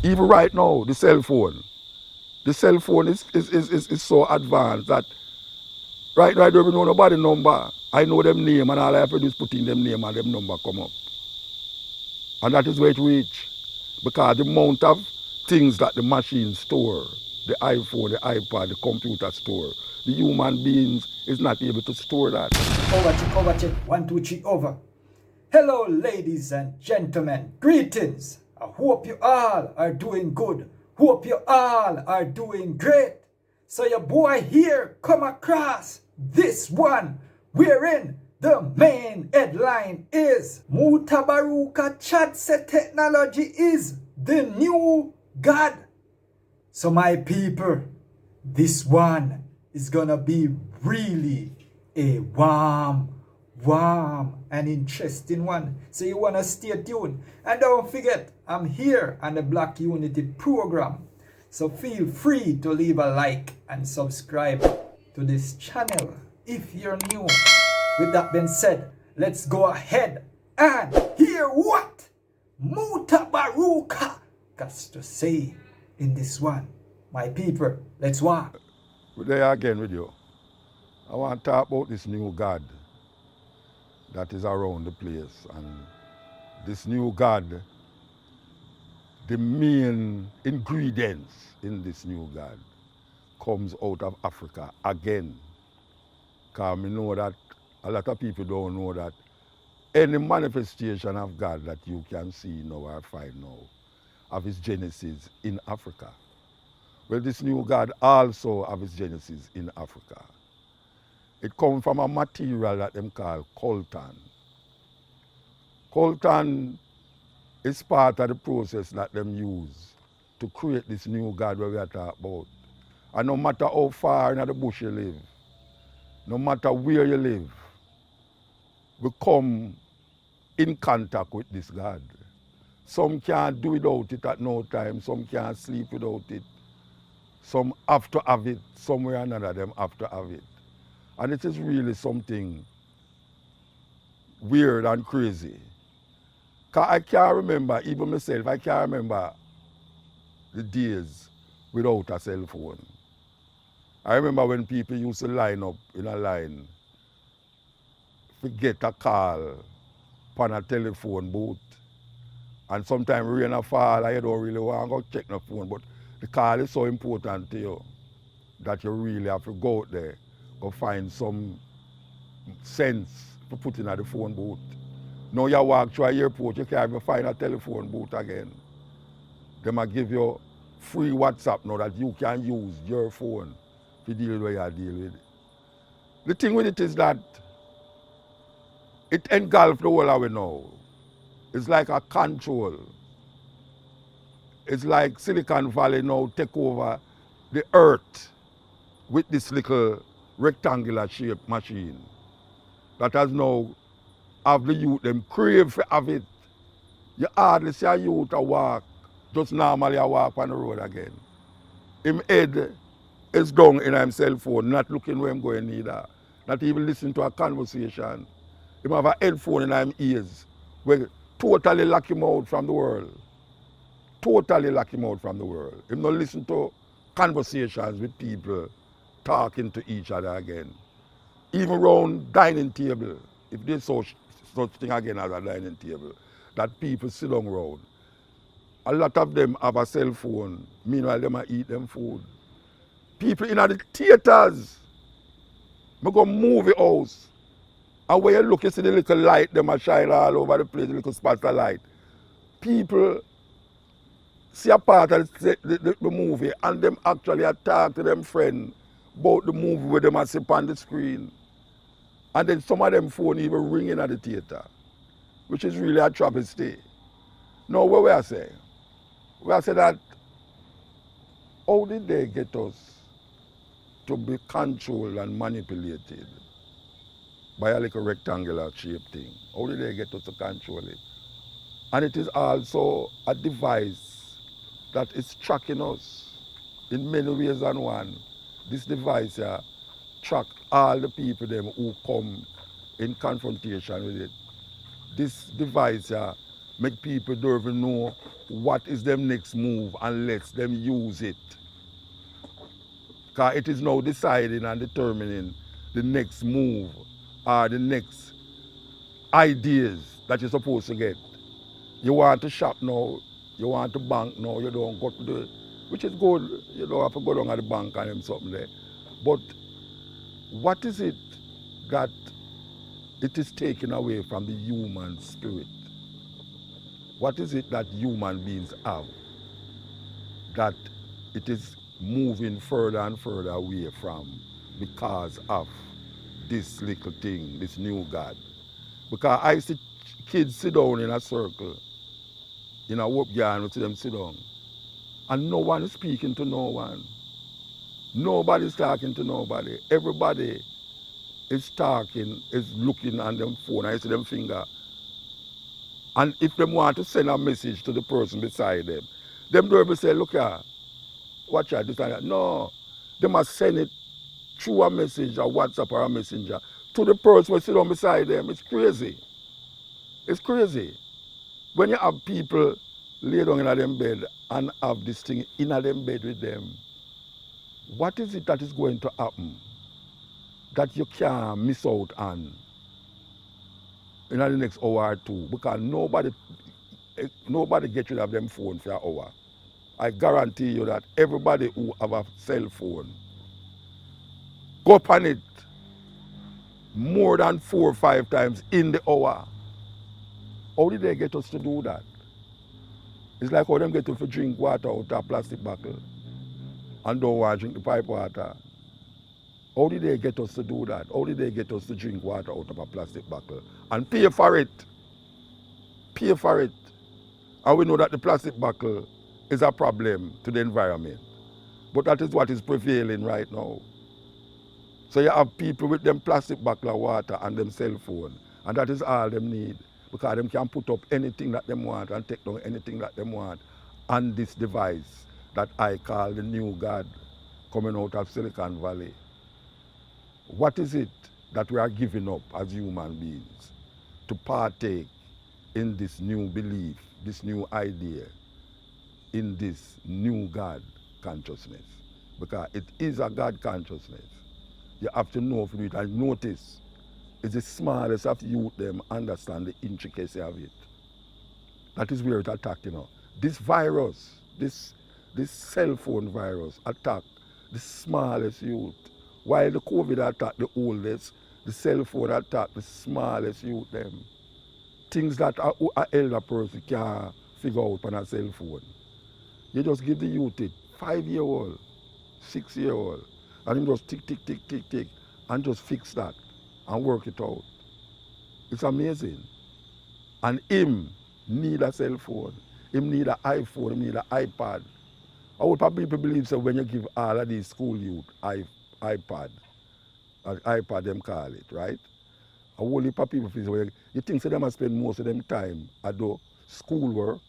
Even right now, the cell phone. The cell phone is so advanced that right now I don't even know nobody number. I know them name and all I have to do is put in them name and them number come up. And that is where it reach. Because the amount of things that the machine store, the iPhone, the iPad, the computer store, the human beings is not able to store that. Over check, 1, 2, 3, over. Hello, ladies and gentlemen. Greetings. I hope you all are doing good. Hope you all are doing great. So your boy here come across this one wherein the main headline is Mutabaruka Seh technology is the new God. So my people, this one is gonna be really a warm and interesting one. So you wanna stay tuned. And don't forget, I'm here on the Black Unity program. So feel free to leave a like and subscribe to this channel if you're new. With that being said, let's go ahead and hear what Mutabaruka has to say in this one. My people, let's walk. We're there again with you. I want to talk about this new God that is around the place. And this new God, the main ingredients in this new God comes out of Africa again. Because we know that a lot of people don't know that any manifestation of God that you can see now or find now of its genesis in Africa. Well, this new God also have its genesis in Africa. It comes from a material that them call coltan. Coltan is part of the process that them use to create this new God where we are talking about. And no matter how far in the bush you live, no matter where you live, we come in contact with this God. Some can't do without it at no time, some can't sleep without it. Some have to have it, somewhere or another them have to have it. And it is really something weird and crazy. Cause I can't remember, even myself, I can't remember the days without a cell phone. I remember when people used to line up in a line to get a call on a telephone booth. And sometimes rain a fall and you don't really want to go check the phone, but the call is so important to you that you really have to go out there, go find some sense to put in at the phone booth. Now you walk through an airport, you can't even find a telephone booth again. They might give you free WhatsApp now that you can use your phone to deal with what you deal with. The thing with it is that it engulfs the whole of it now. It's like a control. It's like Silicon Valley now take over the earth with this little rectangular shaped machine that has now have the youth them crave for have it. You hardly see a youth a walk, just normally a walk on the road again. Him head is down in his cell phone, not looking where I'm going either. Not even listening to a conversation. Him have a headphone in his ears where totally lock him out from the world. Totally lock him out from the world. Him not listen to conversations with people talking to each other again. Even around dining table, if there's such thing again as a dining table, that people sit down around. A lot of them have a cell phone, meanwhile they might eat them food. People in the theaters, I go movie house, and when you look, you see the little light, them a shine all over the place, the little spots of light. People see a part of the movie and them actually talk to them friend about the movie where them a see on the screen. And then some of them phone even ringing at the theater, which is really a travesty. Now what we are saying? We are saying that how did they get us to be controlled and manipulated by a little rectangular shaped thing? How did they get us to control it? And it is also a device that is tracking us in many ways than one. This device track all the people them who come in confrontation with it. This device make people don't even know what is them next move and lets them use it. Because it is now deciding and determining the next move or the next ideas that you're supposed to get. You want to shop now, you want to bank now, you don't go to the, which is good, you don't have to go down at the bank and them something there. But what is it that it is taken away from the human spirit? What is it that human beings have that it is moving further and further away from because of this little thing, this new God? Because I see kids sit down in a circle, in a work yard, we see them sit down, and no one is speaking to no one. Nobody's talking to nobody. Everybody is talking, is looking on them phone, I see them finger. And if they want to send a message to the person beside them don't ever say, look here, watch out, this and that. No, they must send it through a message, a WhatsApp or a messenger, to the person who sit down beside them. It's crazy. It's crazy. When you have people lay down in them bed and have this thing in them bed with them, what is it that is going to happen that you can't miss out on in the next hour or two? Because nobody gets rid of them phone for an hour. I guarantee you that everybody who have a cell phone go up on it more than 4 or 5 times in the hour. How did they get us to do that? It's like how them get us to drink water out of a plastic bottle and don't want to drink the pipe water. How did they get us to do that? How did they get us to drink water out of a plastic bottle and pay for it? Pay for it. And we know that the plastic bottle is a problem to the environment. But that is what is prevailing right now. So you have people with them plastic bottle of water and them cell phone, and that is all them need, because them can put up anything that them want and take down anything that them want on this device that I call the new God coming out of Silicon Valley. What is it that we are giving up as human beings to partake in this new belief, this new idea, in this new God consciousness? Because it is a God consciousness. You have to know for it, and notice it's the smallest of youth them understand the intricacy of it. That is where it attacked, you know. This virus, this cell phone virus attacked the smallest youth. While the COVID attacked the oldest, the cell phone attacked the smallest youth them. Things that an elder person can't figure out on a cell phone. You just give the youth it, 5-year-old, 6-year-old, and him just tick, tick, tick, tick, tick, and just fix that and work it out. It's amazing. And him need a cell phone, him need an iPhone, him need an iPad. I would probably believe so when you give all of these school youth iPad them call it, right? A whole heap of people feel you think so they must spend most of them time at the schoolwork.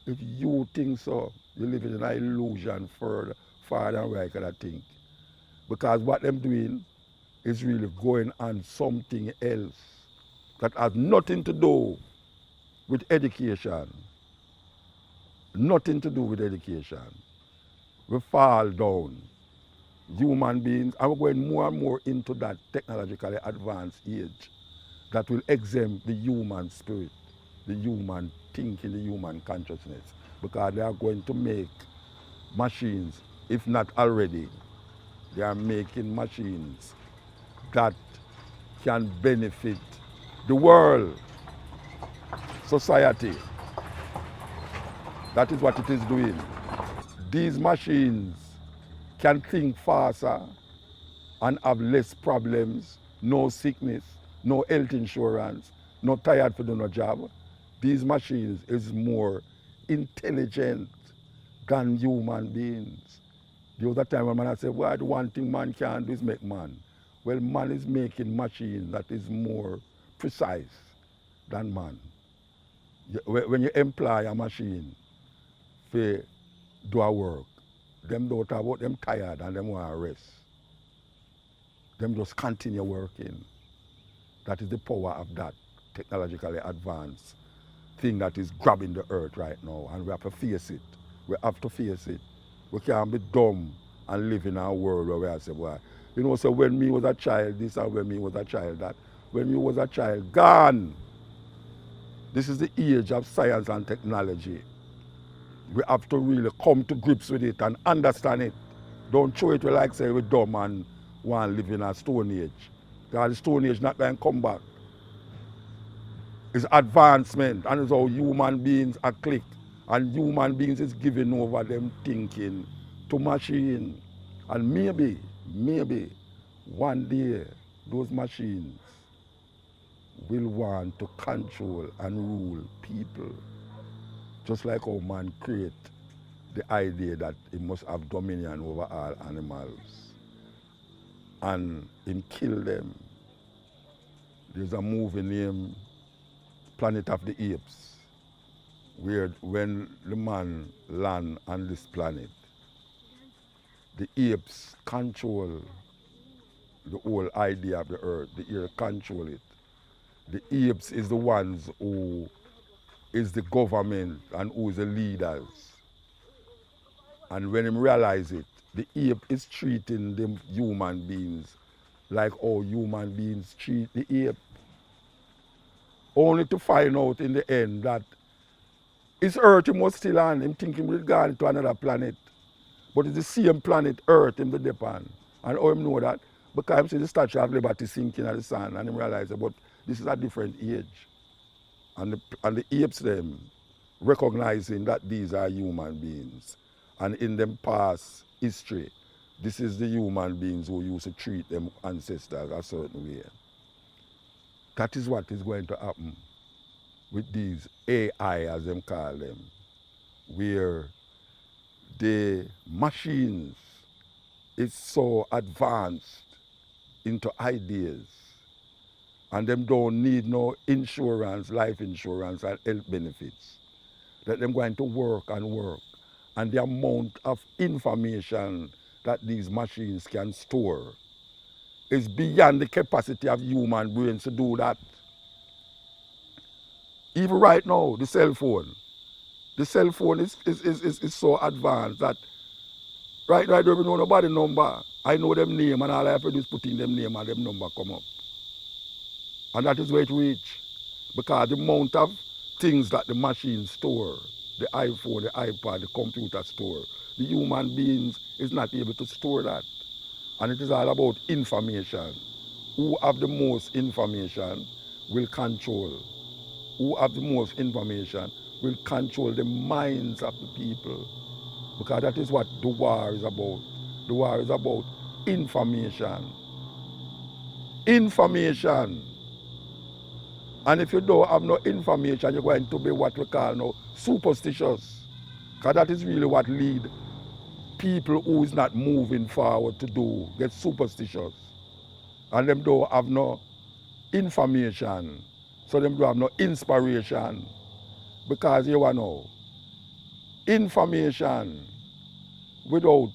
If you think so, you live in an illusion further than where I could think. Because what them doing is really going on something else that has nothing to do with education. Nothing to do with education. We fall down. Human beings, and we're going more and more into that technologically advanced age that will exempt the human spirit, the human thinking, the human consciousness, because they are going to make machines, if not already, they are making machines that can benefit the world, society. That is what it is doing. These machines can think faster and have less problems, no sickness, no health insurance, no tired for doing a job. These machines is more intelligent than human beings. The other time when man said, well, the one thing man can do is make man. Well, man is making machine that is more precise than man. When you employ a machine for do a work, them don't talk about them tired and them want to rest. Them just continue working. That is the power of that technologically advanced thing that is grabbing the earth right now, and we have to face it. We have to face it. We can't be dumb and live in a world where we are say, boy, you know, so when me was a child, this, and when me was a child, that. When me was a child, gone. This is the age of science and technology. We have to really come to grips with it and understand it. Don't throw it like say we're dumb and want to live in a stone age. Because the stone age not going to come back. It's advancement, and it's how human beings are clicked. And human beings is giving over them thinking to machine. And maybe one day those machines will want to control and rule people. Just like how man create the idea that he must have dominion over all animals. And him kill them. There's a movie named Planet of the Apes, where when the man land on this planet, the apes control the whole idea of the earth. The air control it. The apes is the ones who is the government and who is the leaders. And when him realize it, the ape is treating them human beings like how human beings treat the ape. Only to find out in the end that his earth him was still on. Him thinking we'll gone to another planet. But it's the same planet, Earth, him the depend. And how him know that? Because him see the Statue of Liberty sinking at the sun, and him realize that, but this is a different age. And the apes them recognizing that these are human beings. And in them past history, this is the human beings who used to treat them ancestors a certain way. That is what is going to happen with these AI, as them call them, where the machines is so advanced into ideas, and them don't need no insurance, life insurance and health benefits. That them going to work and work. And the amount of information that these machines can store is beyond the capacity of human brains to do that. Even right now, the cell phone is so advanced that right now I don't even know nobody number. I know them name, and all I have to do is put in them name and them number come up. And that is where it reach. Because the amount of things that the machine store, the iPhone, the iPad, the computer store, the human beings is not able to store that. And it is all about information. Who have the most information will control. Who have the most information will control the minds of the people. Because that is what the war is about. The war is about information. Information. And if you don't have no information, you're going to be what we call now superstitious. Because that is really what lead people who is not moving forward to do, get superstitious. And them don't have no information. So them don't have no inspiration. Because you know, information without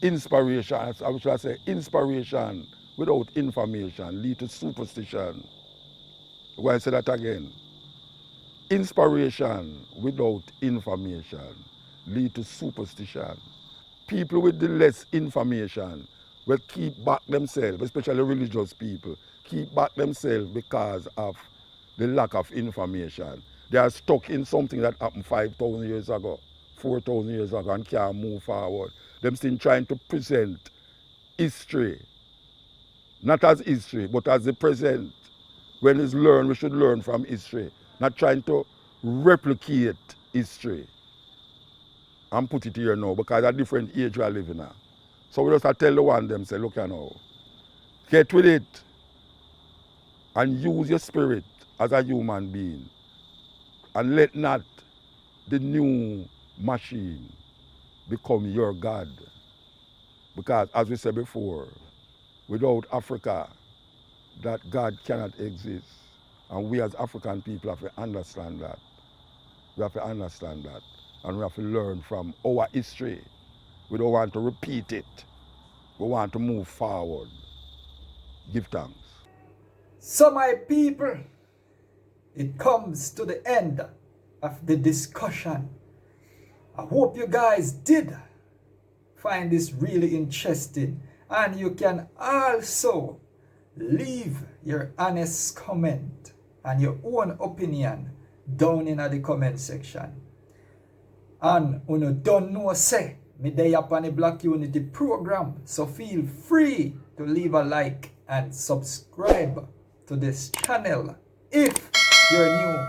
inspiration, I should say inspiration without information lead to superstition. Why I say that again? Inspiration without information lead to superstition. People with the less information will keep back themselves, especially religious people, keep back themselves because of the lack of information. They are stuck in something that happened 5,000 years ago, 4,000 years ago, and can't move forward. Them still trying to present history, not as history, but as the present. When it's learned, we should learn from history, not trying to replicate history and put it here now, because a different age we are living now. So we just have to tell the one them, say, look here now, get with it and use your spirit as a human being, and let not the new machine become your God. Because as we said before, without Africa, that God cannot exist. And we as African people have to understand that. We have to understand that. And we have to learn from our history. We don't want to repeat it. We want to move forward. Give thanks. So my people, it comes to the end of the discussion. I hope you guys did find this really interesting, and you can also leave your honest comment and your own opinion down in the comment section. And you don't know say me dey up on the Black Unity program, so feel free to leave a like and subscribe to this channel if you're new.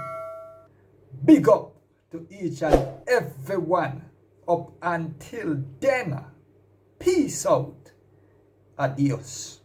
Big up to each and everyone. Up until then, peace out. Adios.